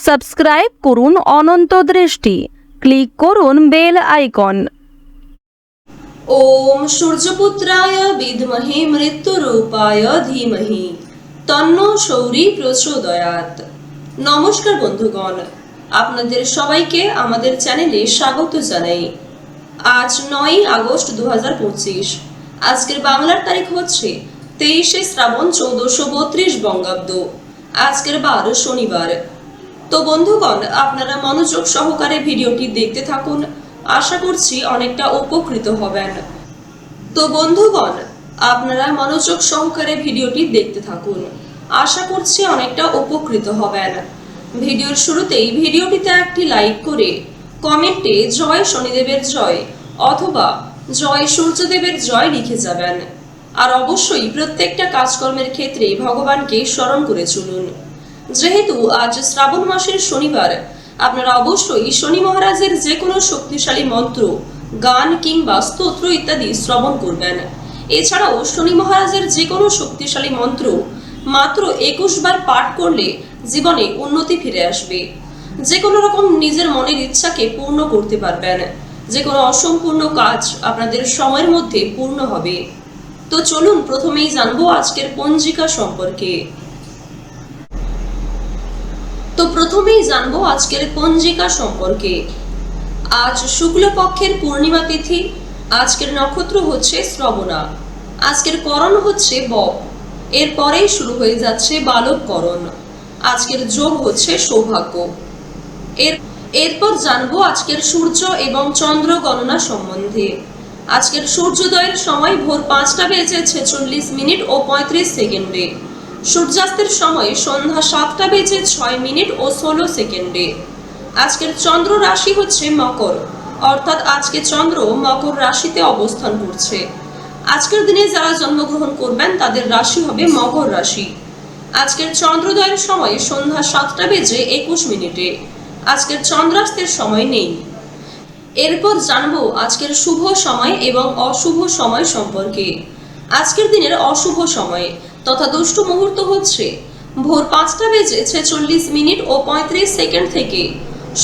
Subscribe করুন অনন্ত দৃষ্টি, click করুন বেল আইকন। ওম সূর্যপুত্রায় বিদ্মহে মৃত্যুরূপায় ধীমহি তন্নো সৌরী প্রচোদয়াৎ। নমস্কার বন্ধুগণ, আপনাদের সবাইকে আমাদের চ্যানেলে স্বাগত জানাই। আজ 9 আগস্ট 2025। আজকের বাংলার তারিখ হচ্ছে 23শে শ্রাবণ 1432 বঙ্গাব্দ। আজকের বার শনিবার। তো বন্ধুগণ, আপনারা মনোযোগ সহকারে ভিডিওটি দেখতে থাকুন, আশা করছি অনেকটা উপকৃত হবেন। তো বন্ধুগণ, আপনারা মনোযোগ সহকারে ভিডিওটি দেখতে থাকুন, আশা করছি অনেকটা উপকৃত হবেন। ভিডিওর শুরুতেই ভিডিওটিতে একটি লাইক করে কমেন্টে জয় শনিদেবের জয় অথবা জয় সূর্যদেবের জয় লিখে যাবেন। আর অবশ্যই প্রত্যেকটা কাজকর্মের ক্ষেত্রে ভগবানকে স্মরণ করে চলুন। যেহেতু আজ শ্রাবণ মাসের শনিবার, আপনারা অবশ্যই শনি মহারাজের যে কোনো শক্তিশালী মন্ত্র, গান কিংবা স্তোত্র ইত্যাদি শ্রবণ করবেন। এছাড়াও শনি মহারাজের যে কোনো শক্তিশালী মন্ত্র মাত্র 21 বার পাঠ করলে জীবনে উন্নতি ফিরে আসবে। যে কোনো রকম নিজের মনের ইচ্ছাকে পূর্ণ করতে পারবেন। যে কোনো অসম্পূর্ণ কাজ আপনাদের সময়ের মধ্যে পূর্ণ হবে। তো চলুন প্রথমেই জানবো আজকের পঞ্জিকা সম্পর্কে। আজকের পঞ্জিকা সম্পর্কে। আজ শুক্লপক্ষের পূর্ণিমা তিথি। আজকের নক্ষত্র হচ্ছে শ্রবণা। আজকের করণ হচ্ছে বপ। এরপরেই শুরু হয়ে যাচ্ছে বালক করণ। আজকের যোগ হচ্ছে সৌভাগ্য। এরপর জানবো আজকের সূর্য এবং চন্দ্র গণনা সম্বন্ধে। আজকের সূর্যোদয়ের সময় ভোর 5:46 ও সূর্যাস্তের সময় সন্ধ্যা 7:06 ও 16। আজকের চন্দ্র রাশি হচ্ছে মকর, অর্থাৎ আজকে চন্দ্র মকর রাশিতে অবস্থান করছে। আজকের দিনে যারা জন্মগ্রহণ করবেন তাদের রাশি হবে মকর রাশি। আজকের চন্দ্রোদয়ের সময় সন্ধ্যা 7:21। আজকের চন্দ্রাস্তের সময় নেই। এরপর জানবো আজকের শুভ সময় এবং অশুভ সময় সম্পর্কে। আজকের দিনের অশুভ সময় তথা দুষ্ট মুহূর্ত হচ্ছে ভোর 5:46 ও 35 থেকে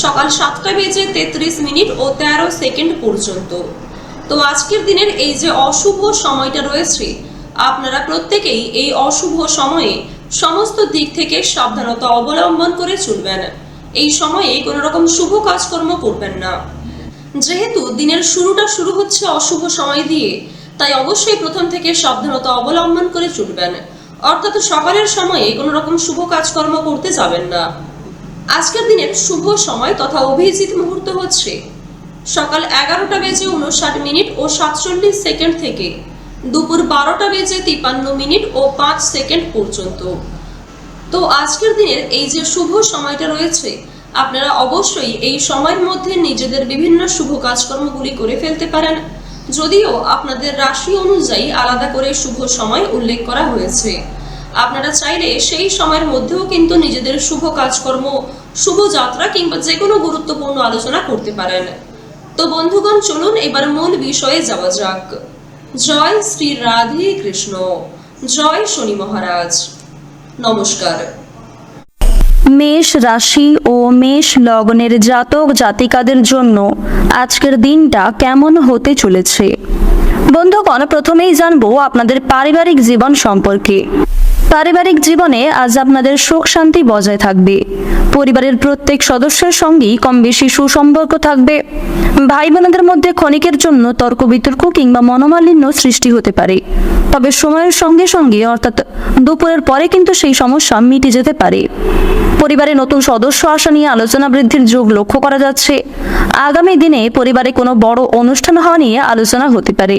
সকাল 7:33 ও 13 পর্যন্ত। তো আজকের দিনের এই যে অশুভ সময়টা রয়েছে, আপনারা প্রত্যেকেই এই অশুভ সময়ে সমস্ত দিক থেকে সাবধানতা অবলম্বন করে চলবেন। এই সময়ে কোনো রকম শুভ কাজকর্ম করবেন না। যেহেতু দিনের শুরুটা শুরু হচ্ছে অশুভ সময় দিয়ে, তাই অবশ্যই প্রথম থেকে সাবধানতা অবলম্বন করে চলবেন। অর্থাৎ সকালের সময়ে কোনো রকম শুভ কাজকর্ম করতে যাবেন না। আজকের দিনের শুভ সময় তথা অভিজিৎ মুহূর্ত হচ্ছে সকাল 11:59 ও 47 থেকে দুপুর 12:53 ও 5 পর্যন্ত। তো আজকের দিনের এই যে শুভ সময়টা রয়েছে, আপনারা অবশ্যই এই সময়ের মধ্যে নিজেদের বিভিন্ন শুভ কাজকর্মগুলি করে ফেলতে পারেন। যদিও আপনাদের রাশি অনুযায়ী আলাদা করে শুভ সময় উল্লেখ করা হয়েছে, আপনারা চাইলে সেই সময়ের মধ্যেও কিন্তু নিজেদের শুভ কাজকর্ম, শুভ যাত্রা কিংবা যে কোনো গুরুত্বপূর্ণ আলোচনা করতে পারেন। তো বন্ধুগণ, চলুন এবার মূল বিষয়ে যাওয়া যাক। জয় শ্রী রাধে কৃষ্ণ, জয় শনি মহারাজ। নমস্কার। মেষ রাশি ও মেষ লগ্নের জাতক জাতিকাদের জন্য আজকের দিনটা কেমন হতে চলেছে। বন্ধুগণ, প্রথমেই জানবো আপনাদের পারিবারিক জীবন সম্পর্কে। পারিবারিক জীবনে আজ আপনাদের সুখ শান্তি বজায় থাকবে। পরিবারের প্রত্যেক সদস্যের সঙ্গেই কম বেশি সুসম্পর্ক থাকবে। ভাই বোনদের মধ্যে ক্ষণিকের জন্য তর্ক বিতর্ক কিংবা মনোমালিন্য সৃষ্টি হতে পারে, তবে সময়ের সঙ্গে সঙ্গে অর্থাৎ দুপুরের পরে কিন্তু সেই সমস্যা মিটে যেতে পারে। পরিবারে নতুন সদস্য আসা নিয়ে আলোচনা বৃদ্ধির যোগ লক্ষ্য করা যাচ্ছে। আগামী দিনে পরিবারে কোনো বড় অনুষ্ঠান হওয়া নিয়ে আলোচনা হতে পারে।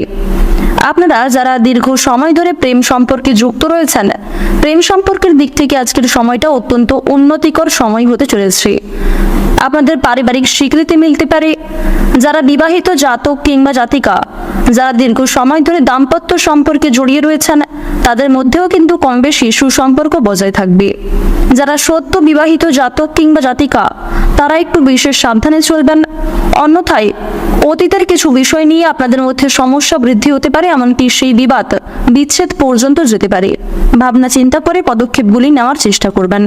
আপনারা যারা দীর্ঘ সময় ধরে প্রেম সম্পর্কে যুক্ত রয়েছেন, প্রেম সম্পর্কের দিক থেকে আজকের সময়টা অত্যন্ত উন্নতিকর সময় হতে চলেছে। আপনাদের পারিবারিক স্বীকৃতি মিলতে পারে। যারা বিবাহিত জাতক কিংবা জাতিকা, যারা দীর্ঘ সময় ধরে দাম্পত্য সম্পর্কে জড়িয়ে রয়েছেন, তাদের মধ্যেও কিন্তু কম বেশি সুসম্পর্ক বজায় থাকবে। যারা সদ্য বিবাহিত জাতক কিংবা জাতিকা, তারা একটু বিশেষ সাবধানে চলবেন। অন্যথায় অতীতের কিছু বিষয় নিয়ে আপনাদের মধ্যে সমস্যা বৃদ্ধি হতে পারে, এমনকি সেই বিবাদ বিচ্ছেদ পর্যন্ত যেতে পারে। ভাবনা চিন্তা করে পদক্ষেপগুলি নেওয়ার চেষ্টা করবেন।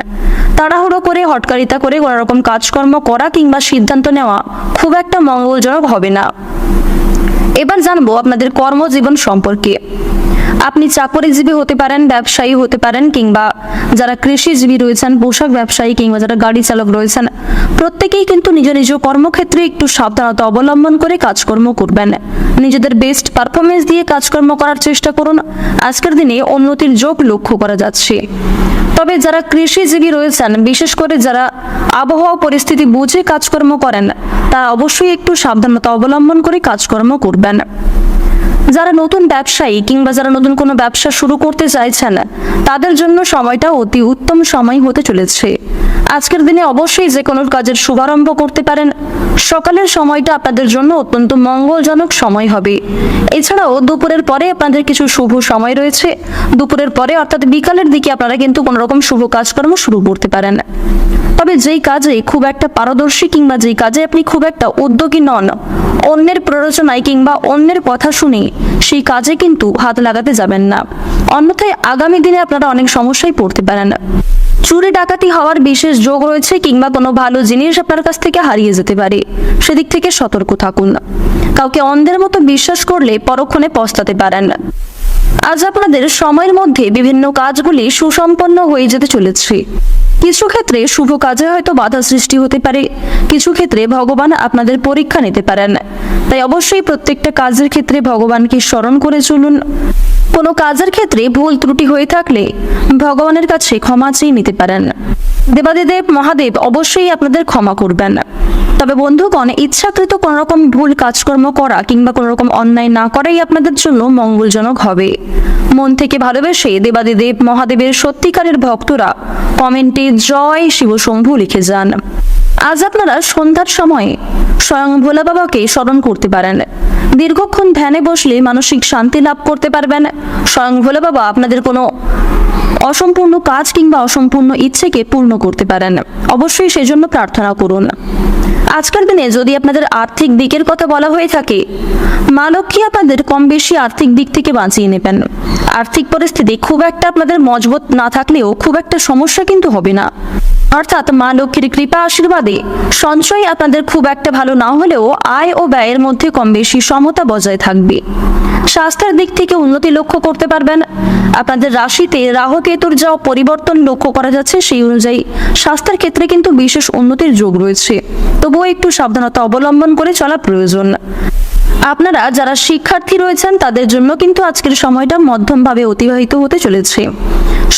তাড়াহুড়ো করে হটকারিতা করে কোনো রকম কাজকর্ম করা কিংবা সিদ্ধান্ত নেওয়া খুব একটা মঙ্গলজনক হবে না। এবার জানবো আপনাদের কর্মজীবন সম্পর্কে। আপনি চাকরিজীবী হতে পারেন, ব্যবসায়ী হতে পারেন, কিংবা যারা কৃষিজীবী রয়েছেন, পোশাক ব্যবসায়ী, কিংবা যারা গাড়ি চালক রয়েছেন, প্রত্যেকেই কিন্তু নিজ নিজ কর্মক্ষেত্রে একটু সাবধানতা অবলম্বন করে কাজকর্ম করবেন। নিজেদের বেস্ট পারফরমেন্স দিয়ে কাজকর্ম করার চেষ্টা করুন। আজকের দিনে উন্নতির যোগ লক্ষ্য করা যাচ্ছে। তবে যারা কৃষিজীবী রয়েছেন, বিশেষ করে যারা আবহাওয়া পরিস্থিতি বুঝে কাজকর্ম করেন, তারা অবশ্যই একটু সাবধানতা অবলম্বন করে কাজকর্ম করবেন। যারা নতুন ব্যবসায়ী কিংবা যারা নতুন কোনো ব্যবসা শুরু করতে চাইছেন, তাদের জন্য সময়টা অতি উত্তম সময় হতে চলেছে। আজকের দিনে অবশ্যই যে কোনো কাজের শুভারম্ভ করতে পারেন। সকালের সময়টা আপনাদের জন্য অত্যন্ত মঙ্গলজনক সময় হবে। এছাড়াও দুপুরের পরে আপনাদের কিছু শুভ সময় রয়েছে। দুপুরের পরে অর্থাৎ বিকালের দিকে আপনারা কিন্তু কোনো রকম শুভ কাজকর্ম শুরু করতে পারেন। তবে যেই কাজে খুব একটা পারদর্শী কিংবা যেই কাজে আপনি খুব একটা উদ্যোগী নন, অন্যের প্ররোচনায় কিংবা অন্যের কথা শুনে সেই কাজে কিন্তু হাত লাগাতে যাবেন না, অন্যথায় আগামী দিনে আপনারা অনেক সমস্যায় পড়তে পারেন। চুরি ডাকাতি হওয়ার বিশেষ যোগ রয়েছে কিংবা কোনো ভালো জিনিস আপনার কাছ থেকে হারিয়ে যেতে পারে, সেদিক থেকে সতর্ক থাকুন। কাউকে অন্ধের মতো বিশ্বাস করলে পরক্ষণে পস্তাতে পারেন। আজ আপনাদের সময়ের মধ্যে বিভিন্ন কাজগুলি সুসম্পন্ন হয়ে যেতে চলেছে। কিছু ক্ষেত্রে শুভ কাজে হয়তো বাধা সৃষ্টি হতে পারে, কিছু ক্ষেত্রে ভগবান আপনাদের পরীক্ষা নিতে পারেন। তাই অবশ্যই প্রত্যেকটা কাজের ক্ষেত্রে ভগবানকে স্মরণ করে চলুন। কোনো কাজের ক্ষেত্রে ভুল ত্রুটি হয়ে থাকলে ভগবানের কাছে ক্ষমা চেয়ে নিতে পারেন। দেবাদিদেব মহাদেব অবশ্যই আপনাদের ক্ষমা করবেন। তবে বন্ধুগণ, ইচ্ছাকৃত কোনো রকম ভুল কাজকর্ম করা কিংবা কোনো রকম অন্যায় না করাই আপনাদের জন্য মঙ্গলজনক হবে। মন থেকে ভালোবেসে দেবাদিদেব মহাদেবের সত্যিকারের ভক্তরা কমেন্টে জয় শিবশম্ভু লিখে যান। আজ আপনারা সন্ধ্যার সময়ে স্বয়ং ভোলা বাবাকে স্মরণ করতে পারেন। দীর্ঘক্ষণ ধ্যানে বসলে মানসিক শান্তি লাভ করতে পারবেন। স্বয়ং ভোলা বাবা আপনাদের কোনো অসম্পূর্ণ কাজ কিংবা অসম্পূর্ণ ইচ্ছেকে পূর্ণ করতে পারেন। অবশ্যই সেজন্য প্রার্থনা করুন। আজকের দিনে যদি আপনাদের আর্থিক দিকের কথা বলা হয়ে থাকে, মা লক্ষ্মী আপনাদের কম বেশি আর্থিক দিক থেকে বাঁচিয়ে নেবেন। আর্থিক পরিস্থিতি খুব একটা আপনাদের মজবুত না থাকলেও খুব একটা সমস্যা কিন্তু হবে না। অর্থাৎ মা লক্ষ্মীর কৃপা আশীর্বাদে সঞ্চয় আপনাদের খুব একটা ভালো না হলেও আয় ও ব্যয়ের মধ্যে কম বেশি সমতা বজায় থাকবে। স্বাস্থ্যের দিক থেকে উন্নতি লক্ষ্য করতে পারবেন। আপনাদের রাশিতে রাহু কেতুর যা পরিবর্তন লক্ষ্য করা যাচ্ছে, সেই অনুযায়ী স্বাস্থ্যের ক্ষেত্রে কিন্তু বিশেষ উন্নতির যোগ রয়েছে। তবুও একটু সাবধানতা অবলম্বন করে চলা প্রয়োজন। আপনারা যারা শিক্ষার্থী রয়েছেন, তাদের জন্য কিন্তু আজকের সময়টা মধ্যমভাবে অতিবাহিত হতে চলেছে।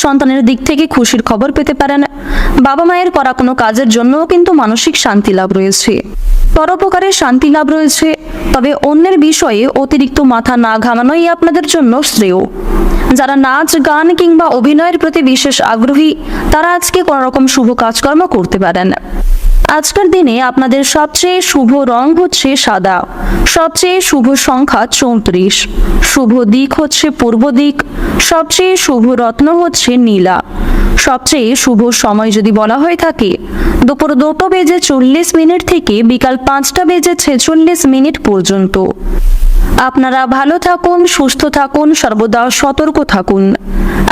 সন্তানের দিক থেকে খুশির খবর পেতে পারেন। বাবা মায়ের করা কোনো কাজের জন্যও কিন্তু মানসিক শান্তি লাভ রয়েছে, পরোপকারের শান্তি লাভ রয়েছে। তবে অন্যের বিষয়ে অতিরিক্ত মাথা না ঘামানোই আপনাদের জন্য শ্রেয়। যারা নাচ গান কিংবা অভিনয়ের প্রতি বিশেষ আগ্রহী, তারা আজকে কোনো রকম শুভ কাজকর্ম করতে পারেন। আজকের দিনে আপনাদের সবচেয়ে শুভ রং হচ্ছে সাদা, সবচেয়ে শুভ সংখ্যা 34, শুভ দিক হচ্ছে পূর্ব দিক, সবচেয়ে শুভ রত্ন হচ্ছে নীলা। সবচেয়ে শুভ সময় যদি বলা হয়ে থাকে, দুপুর 2:40 থেকে বিকাল 5:46 পর্যন্ত। আপনারা ভালো থাকুন, সুস্থ থাকুন, সর্বদা সতর্ক থাকুন।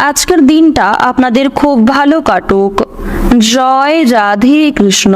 আজকের দিনটা আপনাদের খুব ভালো কাটুক। জয় রাধে কৃষ্ণ।